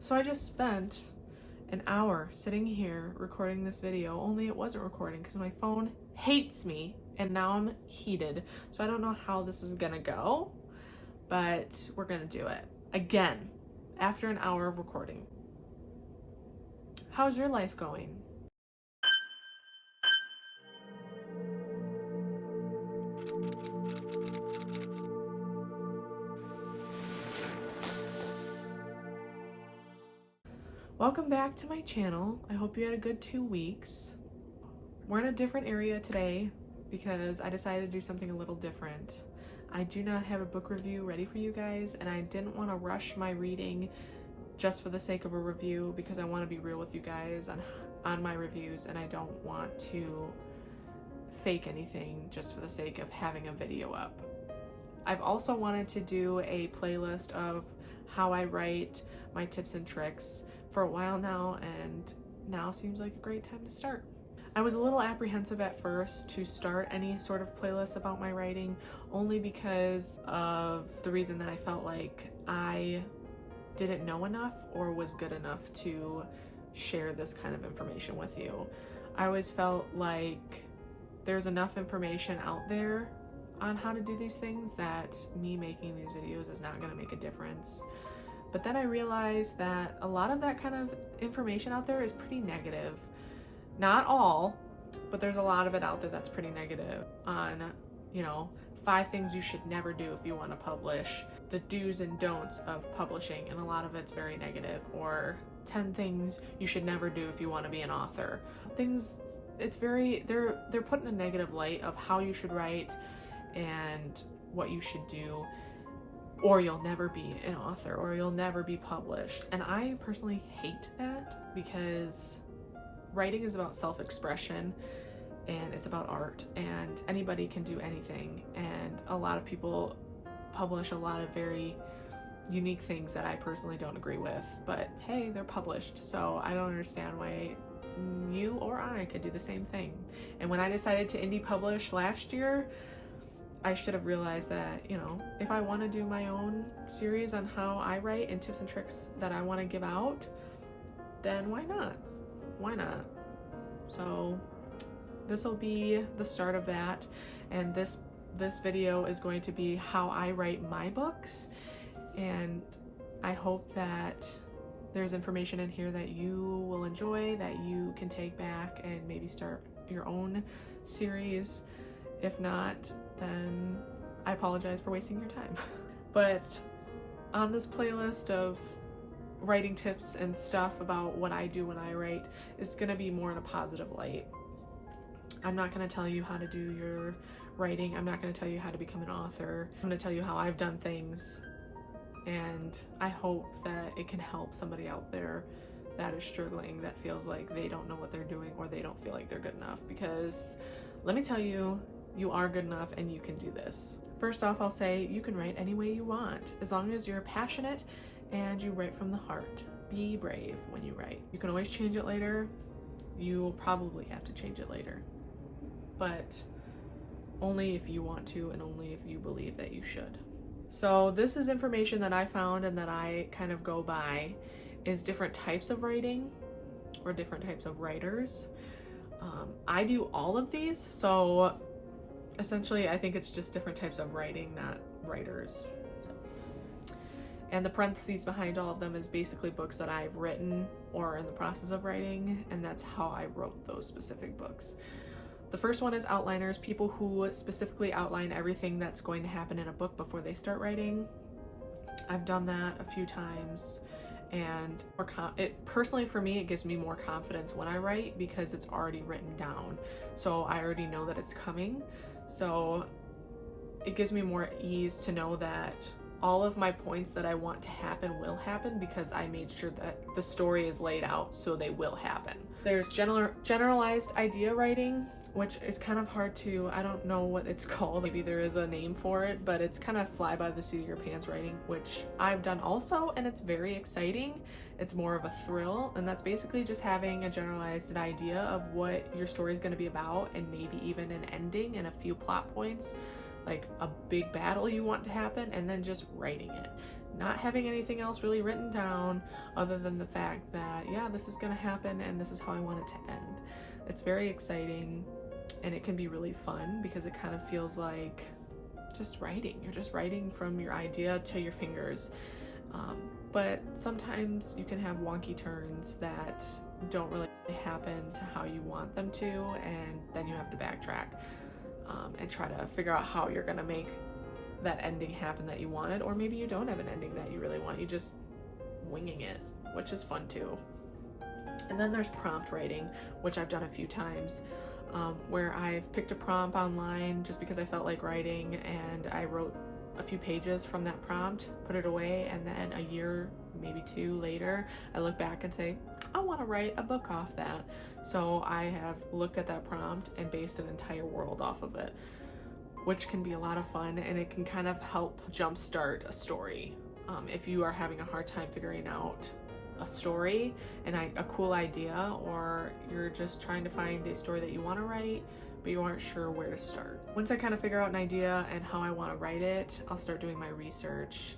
So I just spent an hour sitting here recording this video, only it wasn't recording because my phone hates me and now I'm heated. So I don't know how this is gonna go, but we're gonna do it again after an hour of recording. How's your life going? Welcome back to my channel. I hope you had a good 2 weeks. We're in a different area today because I decided to do something a little different. I do not have a book review ready for you guys, and I didn't want to rush my reading just for the sake of a review because I want to be real with you guys on my reviews, and I don't want to fake anything just for the sake of having a video up. I've also wanted to do a playlist of how I write, my tips and tricks for a while now, and now seems like a great time to start. I was a little apprehensive at first to start any sort of playlist about my writing, only because of the reason that I felt like I didn't know enough or was good enough to share this kind of information with you. I always felt like there's enough information out there on how to do these things that me making these videos is not going to make a difference. But then I realized that a lot of that kind of information out there is pretty negative. Not all, but there's a lot of it out there that's pretty negative on, 5 things you should never do if you want to publish, the do's and don'ts of publishing, and a lot of it's very negative, or 10 things you should never do if you want to be an author. They're put in a negative light of how you should write and what you should do, or you'll never be an author, or you'll never be published. And I personally hate that because writing is about self-expression and it's about art, and anybody can do anything, and a lot of people publish a lot of very unique things that I personally don't agree with, but hey, they're published, so I don't understand why you or I could do the same thing. And when I decided to indie publish last year, I should have realized that, if I want to do my own series on how I write and tips and tricks that I want to give out, then why not? Why not? So this will be the start of that, and this video is going to be how I write my books, and I hope that there's information in here that you will enjoy, that you can take back and maybe start your own series. If not, then I apologize for wasting your time. But on this playlist of writing tips and stuff about what I do when I write is going to be more in a positive light. I'm not going to tell you how to do your writing. I'm not going to tell you how to become an author. I'm going to tell you how I've done things, and I hope that it can help somebody out there that is struggling, that feels like they don't know what they're doing, or they don't feel like they're good enough. Because let me tell you, you are good enough and you can do this. First off, I'll say you can write any way you want, as long as you're passionate and you write from the heart. Be brave when you write. You can always change it later. You'll probably have to change it later, but only if you want to, and only if you believe that you should. So this is information that I found and that I kind of go by, is different types of writing or different types of writers. I do all of these, so essentially I think it's just different types of writing, not writers. And the parentheses behind all of them is basically books that I've written or are in the process of writing, and that's how I wrote those specific books. The first one is outliners, people who specifically outline everything that's going to happen in a book before they start writing. I've done that a few times, and personally for me, it gives me more confidence when I write because it's already written down. So I already know that it's coming. So it gives me more ease to know that all of my points that I want to happen will happen because I made sure that the story is laid out so they will happen. There's generalized idea writing, which is kind of hard to, I don't know what it's called, maybe there is a name for it, but it's kind of fly by the seat of your pants writing, which I've done also, and it's very exciting. It's more of a thrill, and that's basically just having a generalized idea of what your story is going to be about, and maybe even an ending and a few plot points, like a big battle you want to happen, and then just writing it. not having anything else really written down other than the fact that, yeah, this is gonna happen and this is how I want it to end. It's very exciting, and it can be really fun because it kind of feels like just writing. You're just writing from your idea to your fingers. But sometimes you can have wonky turns that don't really happen to how you want them to, and then you have to backtrack and try to figure out how you're gonna make that ending happen that you wanted. Or maybe you don't have an ending that you really want, you just winging it, which is fun too. And then there's prompt writing, which I've done a few times, where I've picked a prompt online just because I felt like writing, and I wrote a few pages from that prompt, put it away, and then a year, maybe 2 later, I look back and say, I want to write a book off that. So I have looked at that prompt and based an entire world off of it, which can be a lot of fun, and it can kind of help jumpstart a story. If you are having a hard time figuring out a story and a cool idea, or you're just trying to find a story that you want to write, but you aren't sure where to start. Once I kind of figure out an idea and how I want to write it, I'll start doing my research.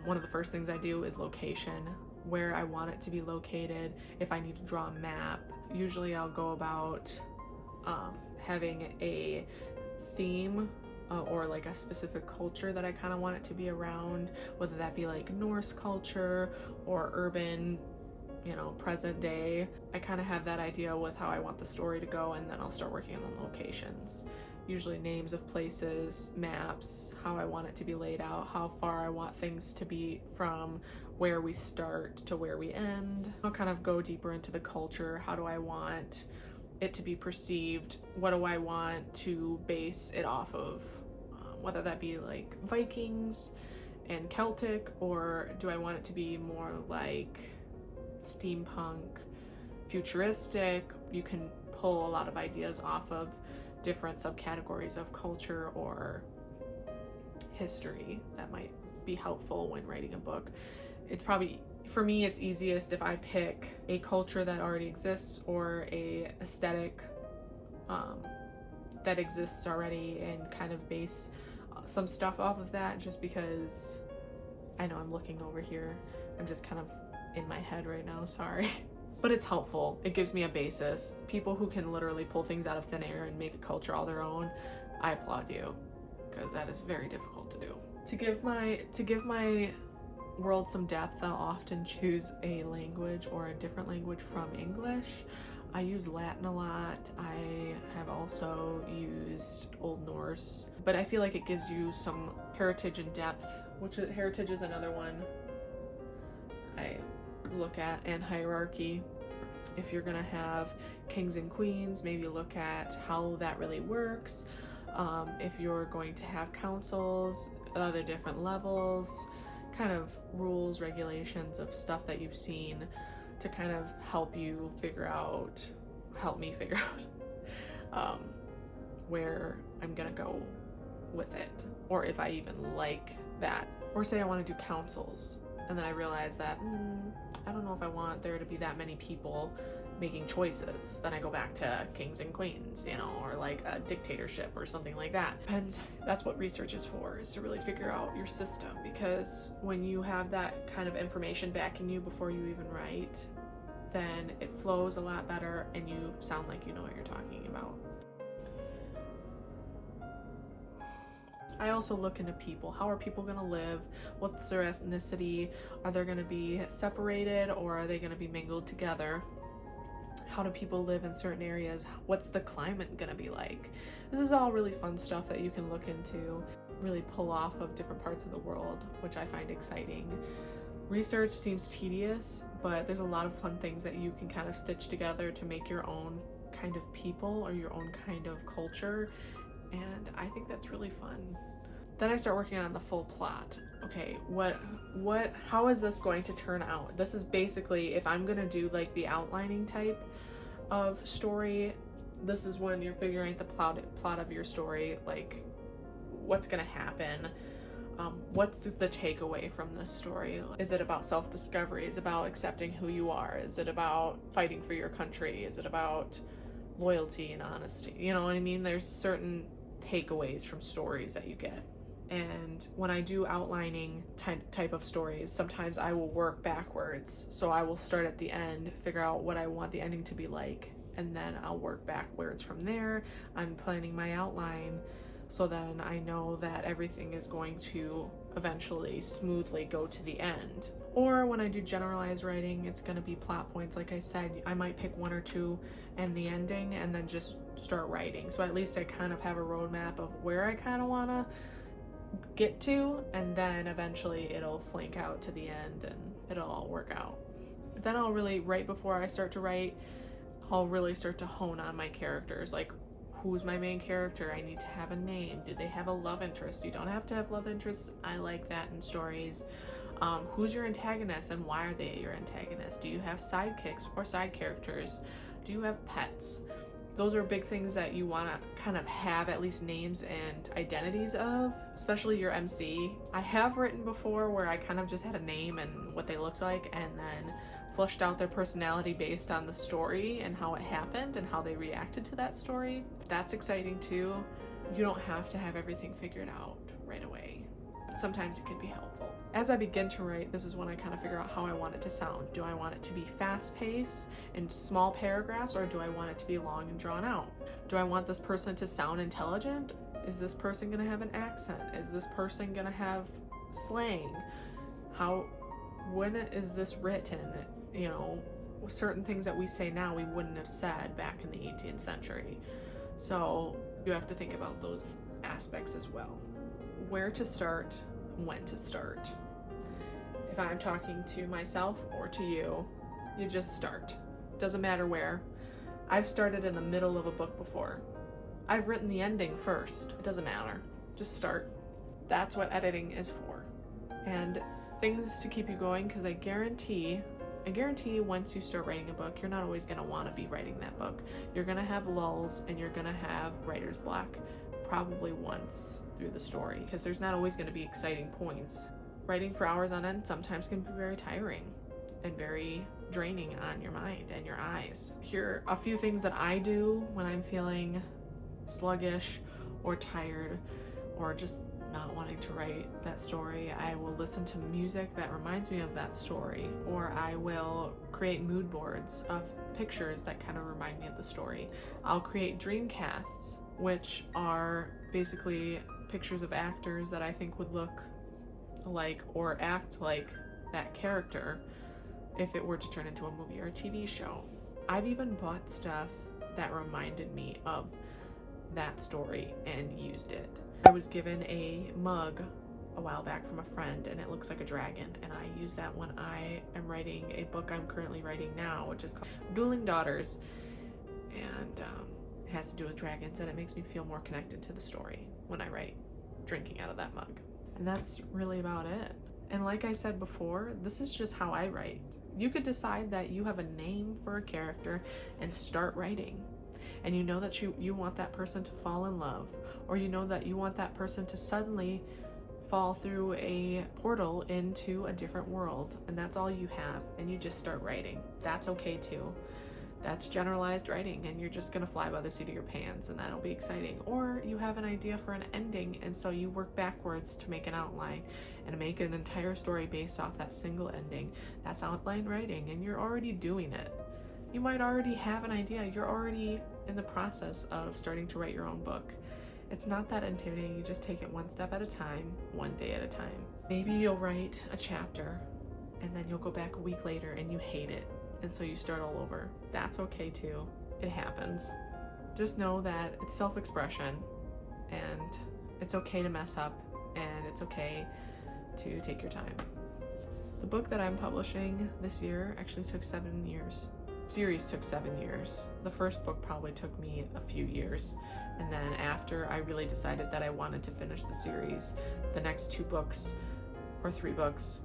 One of the first things I do is location, where I want it to be located. If I need to draw a map, usually I'll go about having a theme or like a specific culture that I kind of want it to be around, whether that be like Norse culture or urban, present day. I kind of have that idea with how I want the story to go, and then I'll start working on the locations. Usually names of places, maps, how I want it to be laid out, how far I want things to be from where we start to where we end. I'll kind of go deeper into the culture. How do I want it to be perceived? What do I want to base it off of? Whether that be like Vikings and Celtic, or do I want it to be more like steampunk, futuristic? You can pull a lot of ideas off of different subcategories of culture or history that might be helpful when writing a book. It's probably, for me, it's easiest if I pick a culture that already exists or a aesthetic that exists already, and kind of base some stuff off of that, just because I know I'm looking over here. I'm just kind of in my head right now, sorry. But it's helpful. It gives me a basis. People who can literally pull things out of thin air and make a culture all their own, I applaud you, because that is very difficult to do. To give my world some depth, I'll often choose a language or a different language from English. I use Latin a lot. I have also used Old Norse, but I feel like it gives you some heritage and depth, which heritage is another one I look at, and hierarchy. If you're gonna have kings and queens, maybe look at how that really works. If you're going to have councils, other different levels, kind of rules, regulations of stuff that you've seen to kind of help me figure out where I'm gonna go with it, or if I even like that. Or say I want to do councils, and then I realize that I don't know if I want there to be that many people making choices. Then I go back to kings and queens, or like a dictatorship or something like that. And that's what research is for, is to really figure out your system, because when you have that kind of information backing you before you even write, then it flows a lot better and you sound like you know what you're talking about. I also look into people. How are people going to live? What's their ethnicity? Are they going to be separated, or are they going to be mingled together? How do people live in certain areas? What's the climate going to be like? This is all really fun stuff that you can look into, really pull off of different parts of the world, which I find exciting. Research seems tedious, but there's a lot of fun things that you can kind of stitch together to make your own kind of people or your own kind of culture, and I think that's really fun. Then I start working on the full plot. Okay, how is this going to turn out? This is basically, if I'm gonna do like the outlining type of story, this is when you're figuring out the plot of your story, like what's gonna happen. What's the takeaway from this story? Is it about self-discovery? Is it about accepting who you are? Is it about fighting for your country? Is it about loyalty and honesty? You know what I mean? There's certain takeaways from stories that you get. And when I do outlining type of stories, sometimes I will work backwards. So I will start at the end, figure out what I want the ending to be like, and then I'll work backwards from there. I'm planning my outline, so then I know that everything is going to eventually smoothly go to the end. Or when I do generalized writing, it's going to be plot points. Like I said, I might pick one or two and the ending and then just start writing. So at least I kind of have a roadmap of where I kind of want to get to, and then eventually it'll flink out to the end and it'll all work out. But then I'll really, right before I start to write, I'll really start to hone on my characters. Like, who's my main character? I need to have a name. Do they have a love interest? You don't have to have love interests. I like that in stories. Who's your antagonist and why are they your antagonist? Do you have sidekicks or side characters? Do you have pets? Those are big things that you want to kind of have at least names and identities of, especially your MC. I have written before where I kind of just had a name and what they looked like, and then fleshed out their personality based on the story and how it happened and how they reacted to that story. That's exciting too. You don't have to have everything figured out right away. Sometimes it can be helpful. As I begin to write, this is when I kind of figure out how I want it to sound. Do I want it to be fast-paced in small paragraphs, or do I want it to be long and drawn out? Do I want this person to sound intelligent? Is this person going to have an accent? Is this person going to have slang? When is this written? You know, certain things that we say now we wouldn't have said back in the 18th century. So you have to think about those aspects as well. Where to start, when to start. If I'm talking to myself or to you, you just start. Doesn't matter where. I've started in the middle of a book before. I've written the ending first. It doesn't matter. Just start. That's what editing is for. And things to keep you going, because I guarantee once you start writing a book, you're not always going to want to be writing that book. You're going to have lulls and you're going to have writer's block probably once through the story, because there's not always going to be exciting points. Writing for hours on end sometimes can be very tiring and very draining on your mind and your eyes. Here are a few things that I do when I'm feeling sluggish or tired or just not wanting to write that story. I will listen to music that reminds me of that story, or I will create mood boards of pictures that kind of remind me of the story. I'll create dream casts, which are basically pictures of actors that I think would look like or act like that character if it were to turn into a movie or a TV show. I've even bought stuff that reminded me of that story and used it. I was given a mug a while back from a friend, and it looks like a dragon, and I use that when I am writing a book I'm currently writing now, which is called Dueling Daughters, and it has to do with dragons, and it makes me feel more connected to the story when I write drinking out of that mug. And that's really about it. And like I said before, this is just how I write. You could decide that you have a name for a character and start writing. And you know that you want that person to fall in love, or you know that you want that person to suddenly fall through a portal into a different world, and that's all you have, and you just start writing. That's okay too. That's generalized writing, and you're just gonna fly by the seat of your pants, and that'll be exciting. Or you have an idea for an ending, and so you work backwards to make an outline and make an entire story based off that single ending. That's outline writing, and you're already doing it. You might already have an idea. You're already in the process of starting to write your own book. It's not that intimidating. You just take it one step at a time, one day at a time. Maybe you'll write a chapter and then you'll go back a week later and you hate it, and so you start all over. That's okay too. It happens. Just know that it's self-expression, and it's okay to mess up, and it's okay to take your time. The book that I'm publishing this year actually took 7 years. The series took 7 years. The first book probably took me a few years, and then after I really decided that I wanted to finish the series, the next 2 books or 3 books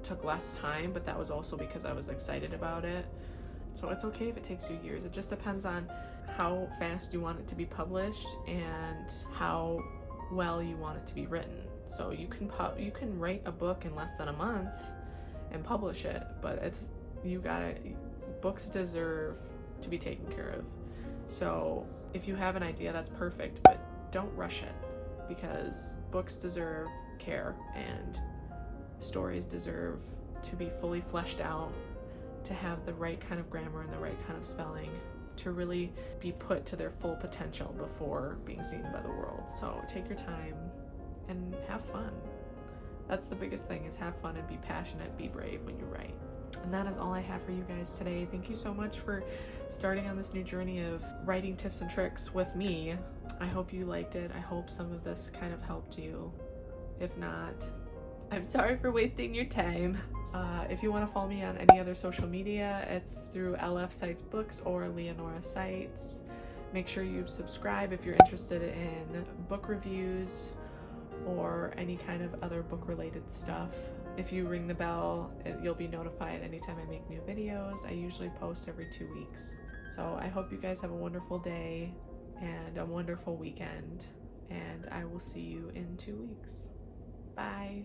took less time, but that was also because I was excited about it. So it's okay if it takes you years. It just depends on how fast you want it to be published and how well you want it to be written. So you can write a book in less than a month and publish it, but books deserve to be taken care of. So if you have an idea, that's perfect, but don't rush it. because books deserve care and stories deserve to be fully fleshed out, to have the right kind of grammar and the right kind of spelling, to really be put to their full potential before being seen by the world. So take your time and have fun. That's the biggest thing, is have fun and be passionate, be brave when you write. And that is all I have for you guys today. Thank you so much for starting on this new journey of writing tips and tricks with me. I hope you liked it. I hope some of this kind of helped you. If not, I'm sorry for wasting your time. If you want to follow me on any other social media, it's through LF Sites Books or Leonora Sites. Make sure you subscribe if you're interested in book reviews or any kind of other book-related stuff. If you ring the bell, you'll be notified anytime I make new videos. I usually post every 2 weeks. So I hope you guys have a wonderful day and a wonderful weekend, and I will see you in 2 weeks. Bye.